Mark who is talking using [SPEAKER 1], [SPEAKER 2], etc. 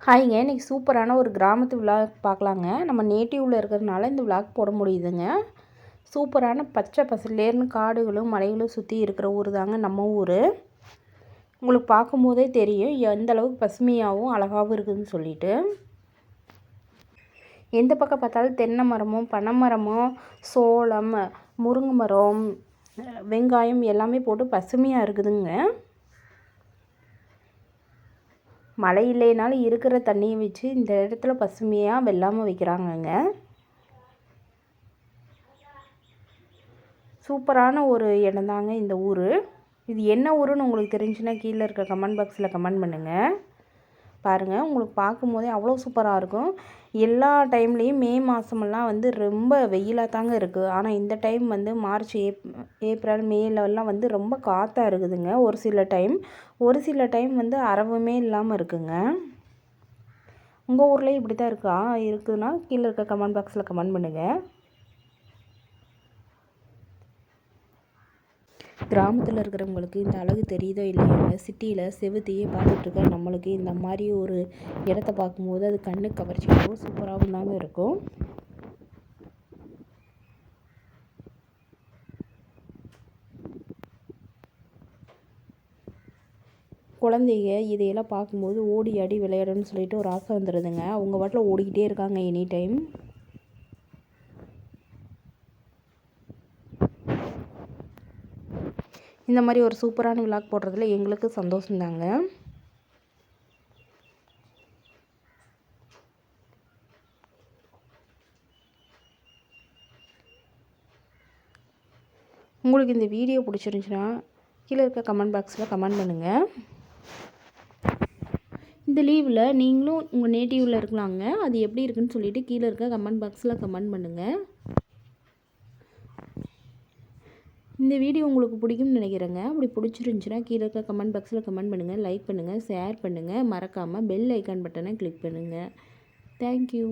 [SPEAKER 1] ஹாய்ங்க, இன்றைக்கி சூப்பரான ஒரு கிராமத்து விளாக் பார்க்கலாங்க. நம்ம நேட்டிவில் இருக்கிறதுனால இந்த விளாக் போட முடியுதுங்க. சூப்பரான பச்சை பசலேர்னு காடுகளும் மலைகளும் சுற்றி இருக்கிற ஊர் தாங்க நம்ம ஊர். உங்களுக்கு பார்க்கும்போதே தெரியும் எந்த அளவுக்கு பசுமையாகவும் அழகாகவும் இருக்குதுன்னு சொல்லிட்டு. எந்த பக்கம் பார்த்தாலும் தென்னை மரமும் பனை மரமும் சோளம் முருங்கை மரம் வெங்காயம் எல்லாமே போட்டு பசுமையாக இருக்குதுங்க. மழை இல்லைனாலும் இருக்கிற தண்ணியை வச்சு இந்த இடத்துல பசுமையாக வெள்ளாமல் வைக்கிறாங்கங்க. சூப்பரான ஒரு இடம் தாங்க இந்த ஊர். இது என்ன ஊருன்னு உங்களுக்கு தெரிஞ்சுன்னா கீழே இருக்க கமெண்ட் பாக்ஸில் கமெண்ட் பண்ணுங்கள். பாருங்கள், உங்களுக்கு பார்க்கும்போதே அவ்வளோ சூப்பராக இருக்கும். எல்லா டைம்லேயும் மே மாதமெல்லாம் வந்து ரொம்ப வெயிலாக தாங்க இருக்குது. ஆனால் இந்த டைம் வந்து மார்ச் ஏப்ரல் மேலெல்லாம் வந்து ரொம்ப காற்றாக இருக்குதுங்க. ஒரு சில டைம் வந்து அரவுமே இல்லாமல் இருக்குங்க. உங்கள் ஊர்லேயும் இப்படி தான் இருக்குதுன்னா கீழே இருக்க கமெண்ட் பாக்ஸில் கமெண்ட் பண்ணுங்கள். கிராமத்தில் இருக்கிறவங்களுக்கு இந்த அழகு தெரியுதோ இல்லையோங்க, சிட்டியில் செவுத்தையே பார்த்துட்ருக்க நம்மளுக்கு இந்த மாதிரி ஒரு இடத்த பார்க்கும்போது அது கண்ணுக்கு கவர்ச்சியாகவும் சூப்பராகவும் தாங்க இருக்கும். குழந்தைங்க இதையெல்லாம் பார்க்கும்போது ஓடி ஆடி விளையாடணும்னு சொல்லிட்டு ஒரு ஆசை வந்துடுதுங்க. அவங்க பாட்டில் ஓடிக்கிட்டே இருக்காங்க எனி டைம். இந்த மாதிரி ஒரு சூப்பரான விளாக் போடுறதுல எங்களுக்கு சந்தோஷம்தாங்க. உங்களுக்கு இந்த வீடியோ பிடிச்சிருந்துச்சுன்னா கீழே இருக்க கமெண்ட் பாக்ஸில் கமெண்ட் பண்ணுங்கள். இந்த லீவில் நீங்களும் உங்கள் நேட்டிவில் இருக்கலாங்க. அது எப்படி இருக்குன்னு சொல்லிட்டு கீழே இருக்க கமெண்ட் பாக்ஸில் கமெண்ட் பண்ணுங்கள். இந்த வீடியோ உங்களுக்கு பிடிக்கும்னு நினைக்கிறேங்க. அப்படி பிடிச்சிருந்துச்சுன்னா கீழே இருக்க கமெண்ட் பாக்ஸில் கமெண்ட் பண்ணுங்கள், லைக் பண்ணுங்கள், ஷேர் பண்ணுங்கள். மறக்காமல் பெல் ஐக்கான் பட்டனை கிளிக் பண்ணுங்கள். தேங்க்யூ.